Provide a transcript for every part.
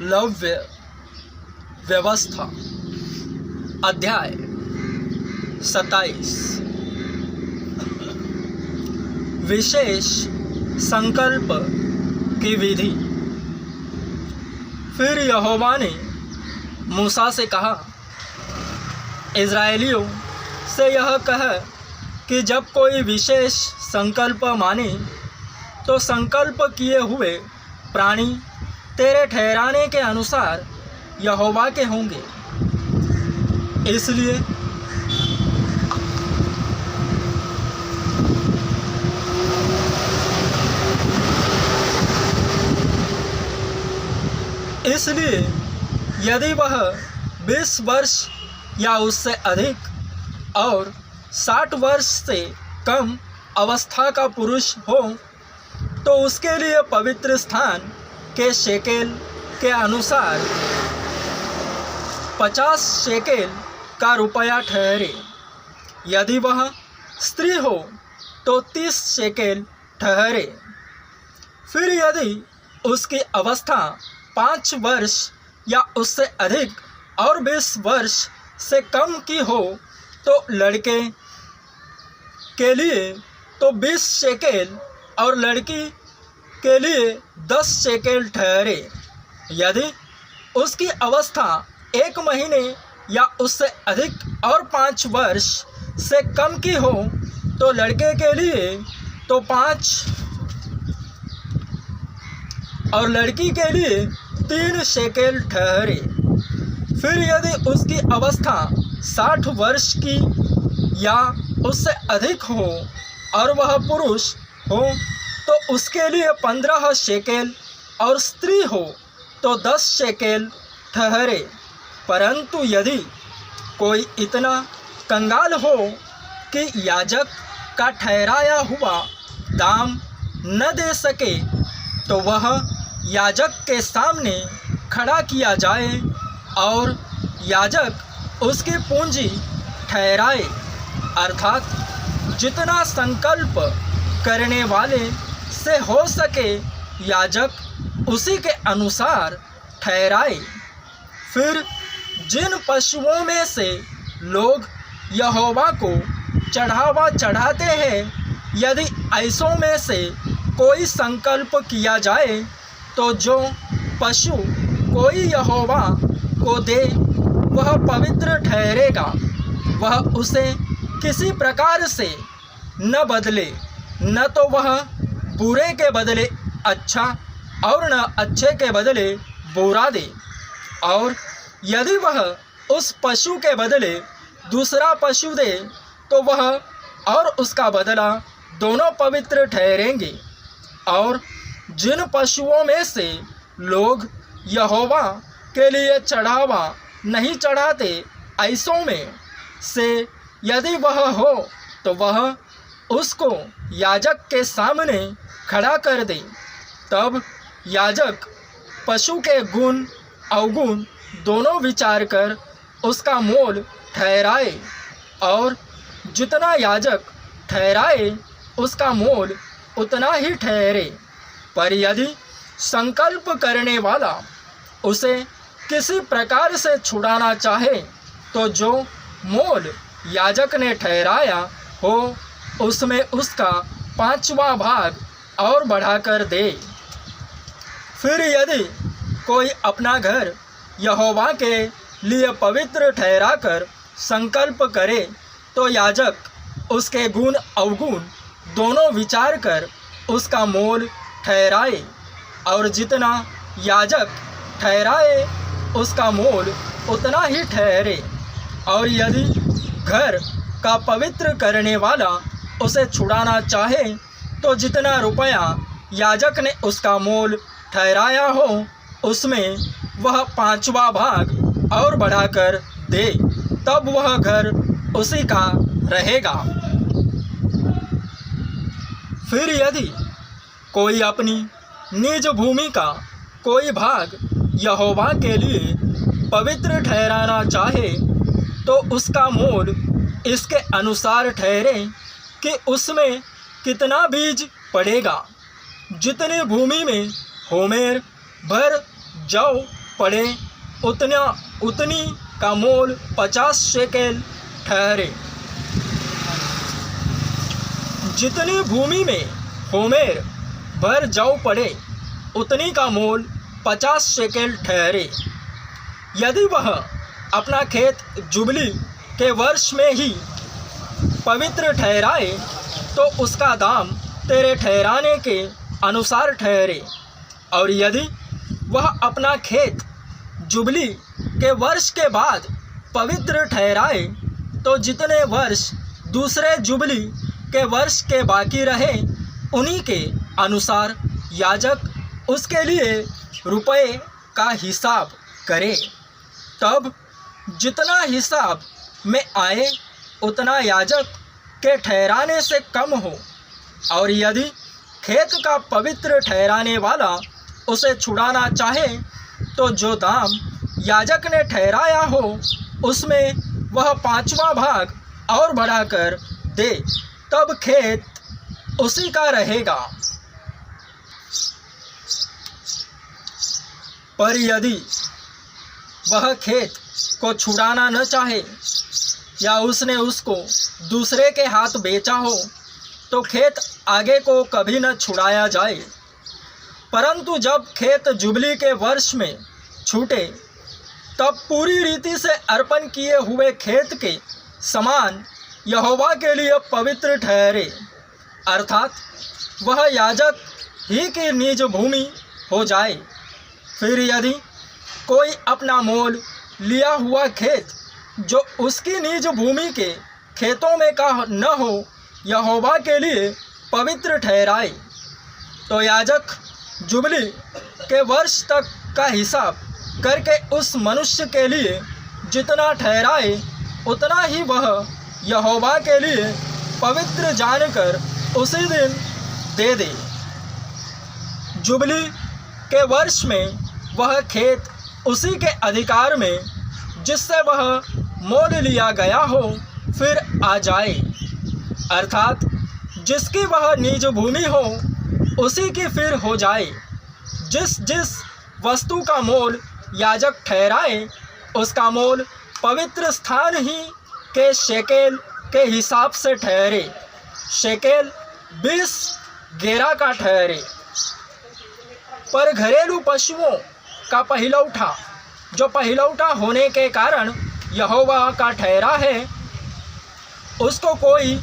लव्य व्यवस्था अध्याय 27 विशेष संकल्प की विधि। फिर यहोवा ने मूसा से कहा, इज़राइलियों से यह कह कि जब कोई विशेष संकल्प माने तो संकल्प किए हुए प्राणी तेरे ठहराने के अनुसार यहोवा के होंगे। इसलिए यदि वह 20 वर्ष या उससे अधिक और 60 वर्ष से कम अवस्था का पुरुष हो तो उसके लिए पवित्र स्थान के शेकेल के अनुसार 50 शेकेल का रुपया ठहरे। यदि वह स्त्री हो तो 30 शेकेल ठहरे। फिर यदि उसकी अवस्था 5 वर्ष या उससे अधिक और 20 वर्ष से कम की हो तो लड़के के लिए तो 20 शेकेल और लड़की के लिए 10 शेकेल ठहरे। यदि उसकी अवस्था 1 महीने या उससे अधिक और 5 वर्ष से कम की हो तो लड़के के लिए तो 5 और लड़की के लिए 3 शेकेल ठहरे। फिर यदि उसकी अवस्था 60 वर्ष की या उससे अधिक हो और वह पुरुष हो तो उसके लिए 15 शेकेल और स्त्री हो तो 10 शेकेल ठहरे। परंतु यदि कोई इतना कंगाल हो कि याजक का ठहराया हुआ दाम न दे सके तो वह याजक के सामने खड़ा किया जाए और याजक उसकी पूंजी ठहराए, अर्थात जितना संकल्प करने वाले से हो सके याजक उसी के अनुसार ठहराए। फिर जिन पशुओं में से लोग यहोवा को चढ़ावा चढ़ाते हैं, यदि ऐसों में से कोई संकल्प किया जाए तो जो पशु कोई यहोवा को दे वह पवित्र ठहरेगा। वह उसे किसी प्रकार से न बदले, न तो वह बुरे के बदले अच्छा और न अच्छे के बदले बुरा दे। और यदि वह उस पशु के बदले दूसरा पशु दे तो वह और उसका बदला दोनों पवित्र ठहरेंगे। और जिन पशुओं में से लोग यहोवा के लिए चढ़ावा नहीं चढ़ाते, ऐसों में से यदि वह हो तो वह उसको याजक के सामने खड़ा कर दे। तब याजक पशु के गुण अवगुण दोनों विचार कर उसका मोल ठहराए और जितना याजक ठहराए उसका मोल उतना ही ठहरे। पर यदि संकल्प करने वाला उसे किसी प्रकार से छुड़ाना चाहे तो जो मोल याजक ने ठहराया हो उसमें उसका 5वां भाग और बढ़ाकर दे। फिर यदि कोई अपना घर यहोवा के लिए पवित्र ठहराकर संकल्प करे तो याजक उसके गुण अवगुण दोनों विचार कर उसका मोल ठहराए और जितना याजक ठहराए उसका मोल उतना ही ठहरे। और यदि घर का पवित्र करने वाला उसे छुड़ाना चाहे तो जितना रुपया याजक ने उसका मोल ठहराया हो उसमें वह 5वां भाग और बढ़ाकर दे, तब वह घर उसी का रहेगा। फिर यदि कोई अपनी निज भूमि का कोई भाग यहोवा के लिए पवित्र ठहराना चाहे तो उसका मोल इसके अनुसार ठहरे कि उसमें कितना बीज पड़ेगा। जितनी भूमि में होमेर भर जौ पड़े उतनी का मोल 50 शेकेल ठहरे। जितनी भूमि में होमेर भर जौ पड़े उतनी का मोल 50 शेकेल ठहरे। यदि वह अपना खेत जुबली के वर्ष में ही पवित्र ठहराए तो उसका दाम तेरे ठहराने के अनुसार ठहरे। और यदि वह अपना खेत जुबली के वर्ष के बाद पवित्र ठहराए तो जितने वर्ष दूसरे जुबली के वर्ष के बाकी रहे उन्हीं के अनुसार याजक उसके लिए रुपये का हिसाब करे। तब जितना हिसाब में आए उतना याजक के ठहराने से कम हो। और यदि खेत का पवित्र ठहराने वाला उसे छुड़ाना चाहे तो जो दाम याजक ने ठहराया हो उसमें वह 5वां भाग और बढ़ाकर दे, तब खेत उसी का रहेगा। पर यदि वह खेत को छुड़ाना न चाहे या उसने उसको दूसरे के हाथ बेचा हो तो खेत आगे को कभी न छुड़ाया जाए। परंतु जब खेत जुबली के वर्ष में छूटे तब पूरी रीति से अर्पण किए हुए खेत के समान यहोवा के लिए पवित्र ठहरे, अर्थात वह याजक ही की निज भूमि हो जाए। फिर यदि कोई अपना मोल लिया हुआ खेत जो उसकी निज भूमि के खेतों में का न हो यहोवा के लिए पवित्र ठहराए तो याजक जुबली के वर्ष तक का हिसाब करके उस मनुष्य के लिए जितना ठहराए उतना ही वह यहोवा के लिए पवित्र जानकर उसी दिन दे दे। जुबली के वर्ष में वह खेत उसी के अधिकार में जिससे वह मोल लिया गया हो फिर आ जाए, अर्थात जिसकी वह निज भूमि हो उसी की फिर हो जाए। जिस वस्तु का मोल याजक ठहराए उसका मोल पवित्र स्थान ही के शेकेल के हिसाब से ठहरे। शेकेल 20 गेरा का ठहरे। पर घरेलू पशुओं का पहिलौठा जो पहिलौठा होने के कारण यहोवा का ठहरा है उसको कोई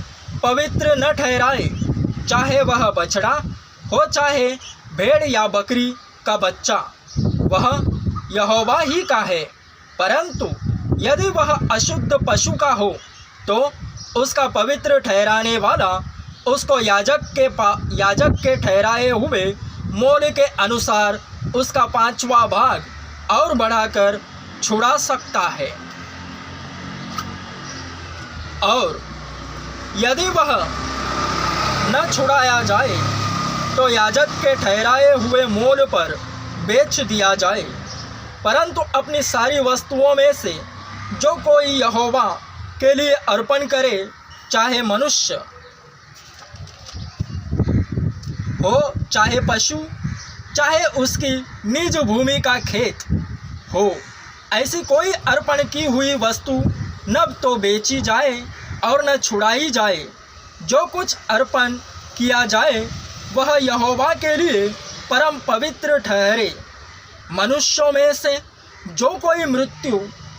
पवित्र न ठहराए, चाहे वह बछड़ा हो चाहे भेड़ या बकरी का बच्चा, वह यहोवा ही का है। परंतु यदि वह अशुद्ध पशु का हो तो उसका पवित्र ठहराने वाला उसको याजक के ठहराए हुए मोल के अनुसार उसका 5वां भाग और बढ़ाकर छुड़ा सकता है। और यदि वह न छुड़ाया जाए तो याजक के ठहराए हुए मोल पर बेच दिया जाए। परंतु अपनी सारी वस्तुओं में से जो कोई यहोवा के लिए अर्पण करे, चाहे मनुष्य हो चाहे पशु चाहे उसकी निज भूमि का खेत हो, ऐसी कोई अर्पण की हुई वस्तु न तो बेची जाए और न छुड़ाई जाए। जो कुछ अर्पण किया जाए वह यहोवा के लिए परम पवित्र ठहरे। मनुष्यों में से जो कोई मृत्यु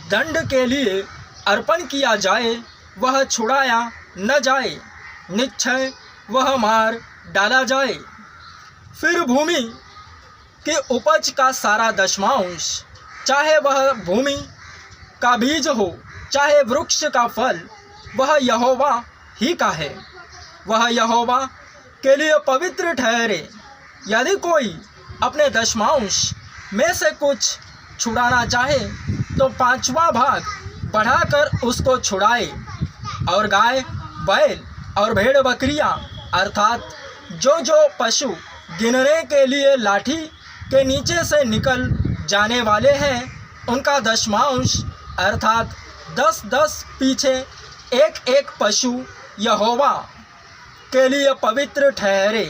दंड के लिए अर्पण किया जाए वह छुड़ाया न जाए, निश्चय वह मार डाला जाए। फिर भूमि की उपज का सारा दशमांश, चाहे वह भूमि का बीज हो चाहे वृक्ष का फल, वह यहोवा ही का है, वह यहोवा के लिए पवित्र ठहरे। यदि कोई अपने दशमांश में से कुछ छुड़ाना चाहे तो 5वां भाग बढ़ाकर उसको छुड़ाए। और गाय बैल और भेड़ बकरियां अर्थात जो पशु गिनने के लिए लाठी के नीचे से निकल जाने वाले हैं उनका दशमांश अर्थात 10-10 पीछे एक पशु यहोवा के लिए पवित्र ठहरे।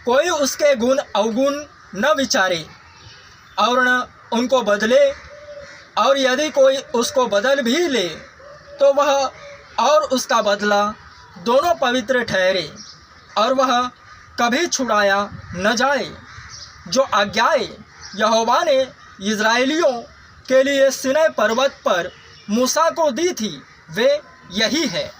कोई उसके गुण अवगुण न विचारे। और न उनको बदले, और यदि कोई उसको बदल भी ले तो वह और उसका बदला दोनों पवित्र ठहरे, और वह कभी छुड़ाया न जाए। जो आज्ञाएं यहोवा ने इज़राइलियों के लिए सीनै पर्वत पर मूसा को दी थी वे यही है।